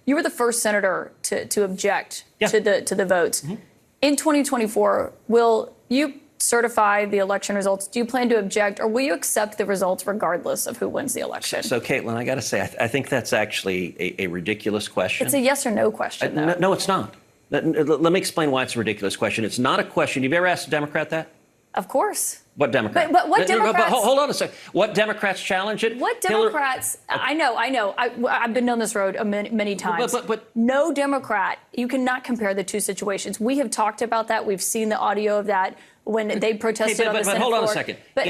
You were the first senator to object Yeah. to the votes. Mm-hmm. In 2024, will you certify the election results? Do you plan to object, or will you accept the results regardless of who wins the election? So, Caitlin, I got to say, I think that's actually a ridiculous question. It's a yes or no question, though. No, it's not. Let me explain why it's a ridiculous question. It's not a question. You've ever asked a Democrat that? Of course. What Democrat? But what Democrats? But hold on a second. What Democrats challenge it? What Democrats? I know. I've been down this road many times. But no Democrat. You cannot compare the two situations. We have talked about that. We've seen the audio of that when they protested on the Senate floor. But hold on a second. But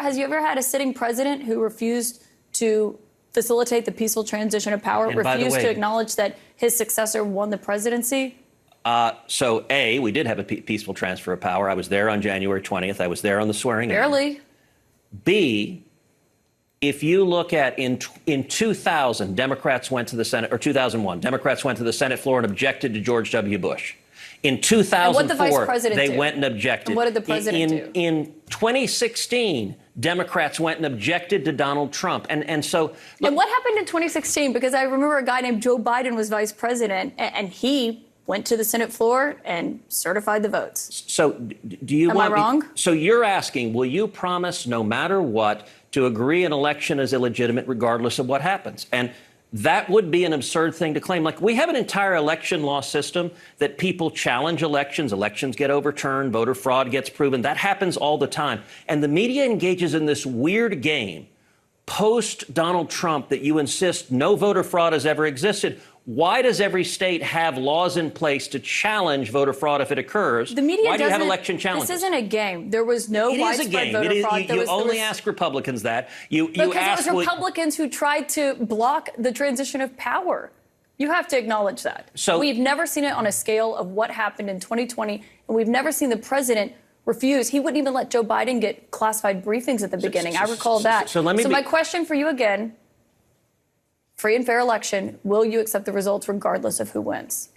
has you ever had a sitting president who refused to facilitate the peaceful transition of power, refused to acknowledge that his successor won the presidency? So, A, we did have a peaceful transfer of power. I was there on January 20th. I was there on the swearing in. Barely. B, if you look at in 2000, Democrats went to the Senate, or 2001, Democrats went to the Senate floor and objected to George W. Bush. In 2004, they went and objected. And what did the president do? In 2016, Democrats went and objected to Donald Trump. And so... Look, and what happened in 2016? Because I remember a guy named Joe Biden was vice president, and he went to the Senate floor and certified the votes. So do you want... Am I wrong? So you're asking, will you promise no matter what to agree an election is illegitimate regardless of what happens? And that would be an absurd thing to claim. Like, we have an entire election law system that people challenge elections. Elections get overturned. Voter fraud gets proven. That happens all the time. And the media engages in this weird game post-Donald Trump that you insist no voter fraud has ever existed. Why does every state have laws in place to challenge voter fraud if it occurs? The media Why do you have election challenges? This isn't a game. There was no widespread voter fraud. You only ask Republicans that. Because it was Republicans who tried to block the transition of power. You have to acknowledge that. So we've never seen it on a scale of what happened in 2020, and we've never seen the president refuse. He wouldn't even let Joe Biden get classified briefings at the beginning. I recall that. So my question for you again, free and fair election, will you accept the results regardless of who wins?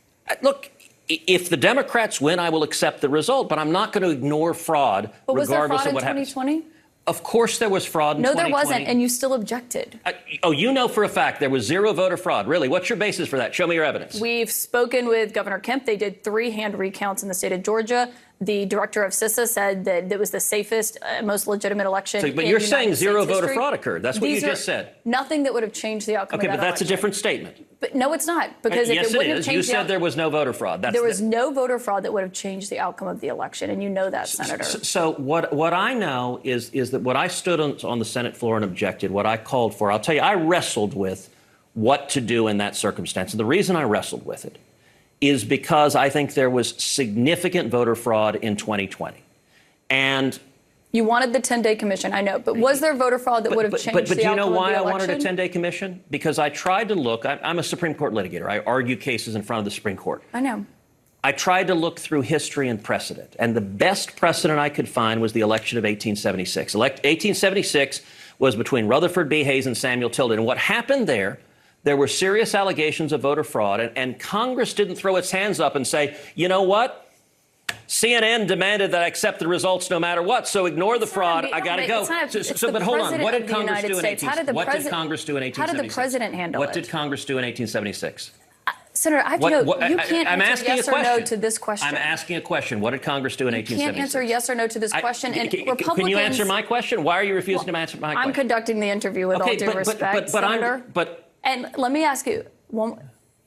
Look, if the Democrats win, I will accept the result, but I'm not going to ignore fraud regardless of what happens. But was there fraud in 2020? Of course there was fraud in 2020. No, there wasn't, and you still objected. You know for a fact there was zero voter fraud. Really? What's your basis for that? Show me your evidence. We've spoken with Governor Kemp. They did 3 hand recounts in the state of Georgia. The director of CISA said that it was the safest, most legitimate election. But you're saying zero voter fraud occurred. That's what you just said. Nothing that would have changed the outcome of that election. Okay, but that's a different statement. But no, it's not. Because if it wouldn't have changed you said there was no voter fraud. There was no voter fraud that would have changed the outcome of the election, and you know that, Senator. So what I know is that what I stood on the Senate floor and objected, what I called for, I'll tell you, I wrestled with what to do in that circumstance. And the reason I wrestled with it is because I think there was significant voter fraud in 2020. And you wanted the 10-day commission, I know. But was there voter fraud that would have changed the outcome of the election? But do you know why I wanted a 10-day commission? Because I tried to look. I'm a Supreme Court litigator. I argue cases in front of the Supreme Court. I know. I tried to look through history and precedent. And the best precedent I could find was the election of 1876. 1876 was between Rutherford B. Hayes and Samuel Tilden. And what happened there were serious allegations of voter fraud, and Congress didn't throw its hands up and say, you know what? CNN demanded that I accept the results no matter what, so ignore the fraud. I got to go. But hold on. What did Congress do in 1876? How did the president handle it? What did Congress do in 1876? Senator, I have to know, you can't answer yes or no to this question. I'm asking a question. What did Congress do in 1876? You can't answer yes or no to this question. And Republicans, can you answer my question? Why are you refusing to answer my question? I'm conducting the interview with all due respect, Senator. And let me ask you,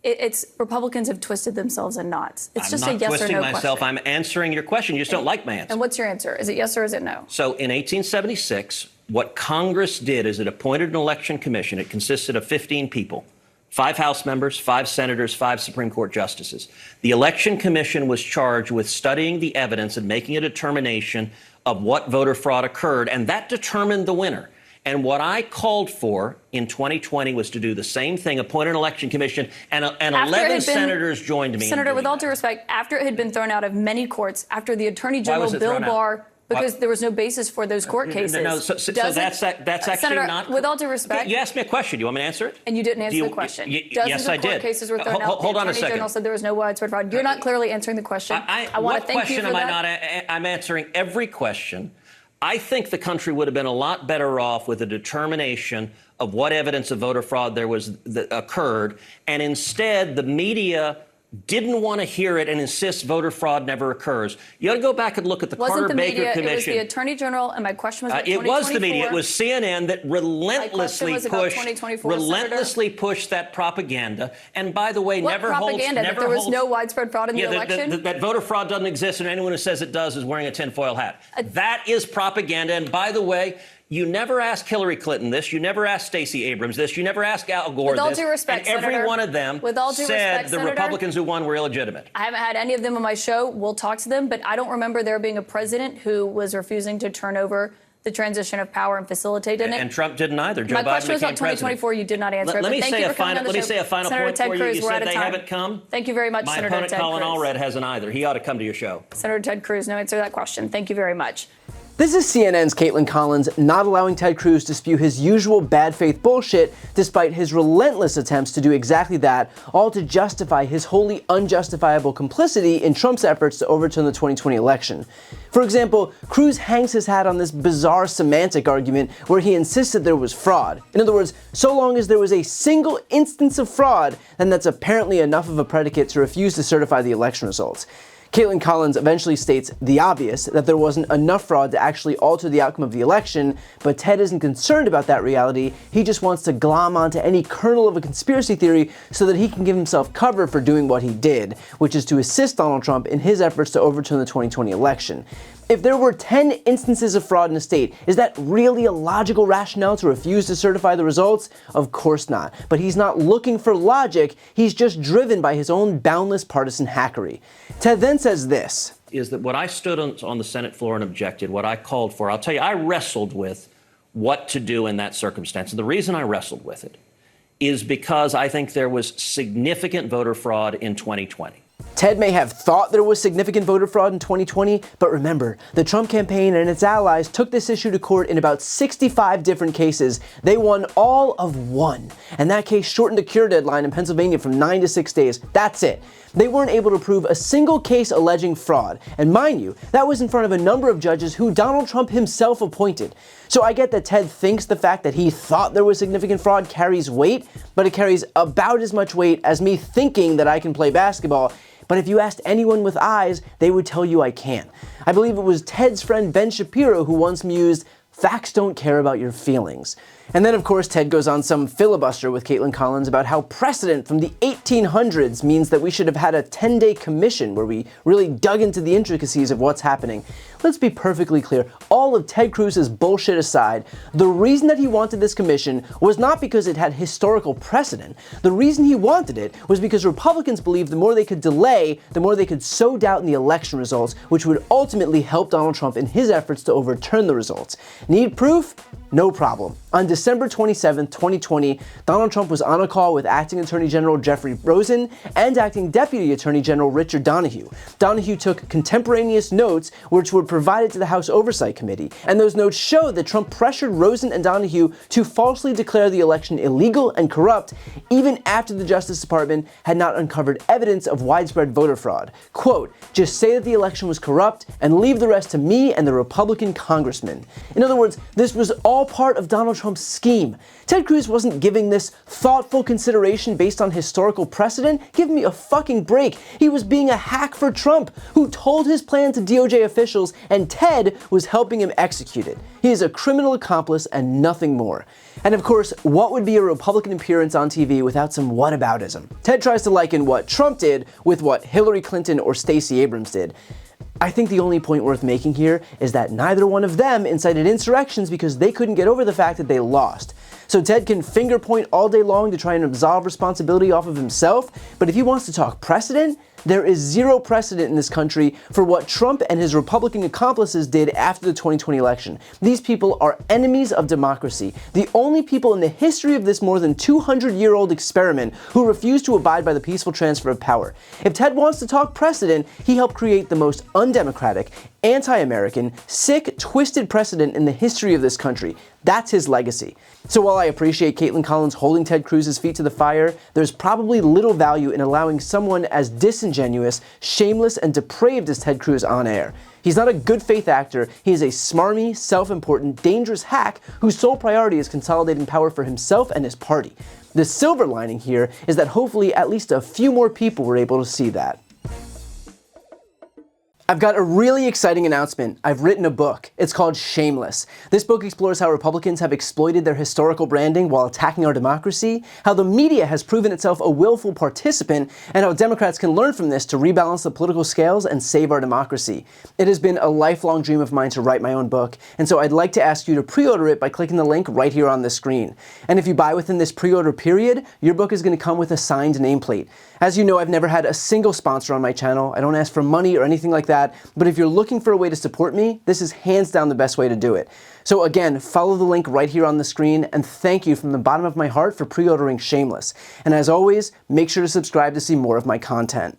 it's Republicans have twisted themselves in knots. It's just a yes or no question. I'm not twisting myself. I'm answering your question. You just don't like my answer. And what's your answer? Is it yes or is it no? So in 1876, what Congress did is it appointed an election commission. It consisted of 15 people, 5 House members, 5 senators, 5 Supreme Court justices. The election commission was charged with studying the evidence and making a determination of what voter fraud occurred, and that determined the winner. And what I called for in 2020 was to do the same thing, appoint an election commission, and 11 senators joined me. Senator, with all due respect, after it had been thrown out of many courts, after the Attorney General Bill Barr, because there was no basis for those court cases. No, so that's actually Senator, not. with all due respect, you asked me a question. Do you want me to answer it? And you didn't answer the question. Yes, I did. Court cases were thrown out. Hold on a second. The Attorney General said there was no widespread fraud. You're not clearly answering the question. I want to thank you for that. What question am I not? I'm answering every question. I think the country would have been a lot better off with a determination of what evidence of voter fraud there was that occurred, and instead the media didn't want to hear it and insists voter fraud never occurs. You ought to go back and look at the Carter-Baker Commission. It was the Attorney General, and my question was about it was the media. It was CNN that relentlessly pushed that propaganda. And by the way, never propaganda? That there was no widespread fraud in the election? That voter fraud doesn't exist, and anyone who says it does is wearing a tinfoil hat. That is propaganda. And by the way, you never asked Hillary Clinton this. You never asked Stacey Abrams this. You never asked Al Gore this. With all due respect, and every one of them said the Republicans who won were illegitimate. I haven't had any of them on my show. We'll talk to them. But I don't remember there being a president who was refusing to turn over the transition of power and facilitate it. And Trump didn't either. Joe Biden became president. My question was about 2024. You did not answer it. Let me say a final point for you. You said they haven't come. Thank you very much, Senator Ted Cruz. My opponent, Colin Allred, hasn't either. He ought to come to your show. Senator Ted Cruz, no answer to that question. Thank you very much. This is CNN's Caitlin Collins not allowing Ted Cruz to spew his usual bad faith bullshit despite his relentless attempts to do exactly that, all to justify his wholly unjustifiable complicity in Trump's efforts to overturn the 2020 election. For example, Cruz hangs his hat on this bizarre semantic argument where he insisted there was fraud. In other words, so long as there was a single instance of fraud, then that's apparently enough of a predicate to refuse to certify the election results. Caitlin Collins eventually states the obvious, that there wasn't enough fraud to actually alter the outcome of the election, but Ted isn't concerned about that reality. He just wants to glom onto any kernel of a conspiracy theory so that he can give himself cover for doing what he did, which is to assist Donald Trump in his efforts to overturn the 2020 election. If there were 10 instances of fraud in a state, is that really a logical rationale to refuse to certify the results? Of course not. But he's not looking for logic, he's just driven by his own boundless partisan hackery. Ted then says this. Is that what I stood on the Senate floor and objected, what I called for, I'll tell you, I wrestled with what to do in that circumstance. And the reason I wrestled with it is because I think there was significant voter fraud in 2020. Ted may have thought there was significant voter fraud in 2020, but remember, the Trump campaign and its allies took this issue to court in about 65 different cases. They won all of one, and that case shortened the cure deadline in Pennsylvania from 9 to 6 days. That's it. They weren't able to prove a single case alleging fraud, and mind you, that was in front of a number of judges who Donald Trump himself appointed. So I get that Ted thinks the fact that he thought there was significant fraud carries weight, but it carries about as much weight as me thinking that I can play basketball. But if you asked anyone with eyes, they would tell you I can't. I believe it was Ted's friend Ben Shapiro who once mused, "Facts don't care about your feelings." And then, of course, Ted goes on some filibuster with Caitlin Collins about how precedent from the 1800s means that we should have had a 10-day commission where we really dug into the intricacies of what's happening. Let's be perfectly clear, all of Ted Cruz's bullshit aside, the reason that he wanted this commission was not because it had historical precedent. The reason he wanted it was because Republicans believed the more they could delay, the more they could sow doubt in the election results, which would ultimately help Donald Trump in his efforts to overturn the results. Need proof? No problem. On December 27, 2020, Donald Trump was on a call with Acting Attorney General Jeffrey Rosen and Acting Deputy Attorney General Richard Donoghue. Donoghue took contemporaneous notes which were provided to the House Oversight Committee, and those notes showed that Trump pressured Rosen and Donoghue to falsely declare the election illegal and corrupt, even after the Justice Department had not uncovered evidence of widespread voter fraud. Quote, "Just say that the election was corrupt and leave the rest to me and the Republican congressman." In other words, this was all part of Donald Trump's scheme. Ted Cruz wasn't giving this thoughtful consideration based on historical precedent. Give me a fucking break. He was being a hack for Trump, who told his plan to DOJ officials, and Ted was helping him execute it. He is a criminal accomplice and nothing more. And of course, what would be a Republican appearance on TV without some whataboutism? Ted tries to liken what Trump did with what Hillary Clinton or Stacey Abrams did. I think the only point worth making here is that neither one of them incited insurrections because they couldn't get over the fact that they lost. So Ted can finger point all day long to try and absolve responsibility off of himself, but if he wants to talk precedent, there is zero precedent in this country for what Trump and his Republican accomplices did after the 2020 election. These people are enemies of democracy, the only people in the history of this more than 200-year-old experiment who refuse to abide by the peaceful transfer of power. If Ted wants to talk precedent, he helped create the most undemocratic, anti-American, sick, twisted precedent in the history of this country. That's his legacy. So while I appreciate Caitlin Collins holding Ted Cruz's feet to the fire, there's probably little value in allowing someone as disingenuous, shameless, and depraved as Ted Cruz on air. He's not a good faith actor, he is a smarmy, self-important, dangerous hack whose sole priority is consolidating power for himself and his party. The silver lining here is that hopefully at least a few more people were able to see that. I've got a really exciting announcement. I've written a book. It's called Shameless. This book explores how Republicans have exploited their historical branding while attacking our democracy, how the media has proven itself a willful participant, and how Democrats can learn from this to rebalance the political scales and save our democracy. It has been a lifelong dream of mine to write my own book, and so I'd like to ask you to pre-order it by clicking the link right here on the screen. And if you buy within this pre-order period, your book is going to come with a signed nameplate. As you know, I've never had a single sponsor on my channel. I don't ask for money or anything like that, but if you're looking for a way to support me, this is hands down the best way to do it. So again, follow the link right here on the screen, and thank you from the bottom of my heart for pre-ordering Shameless. And as always, make sure to subscribe to see more of my content.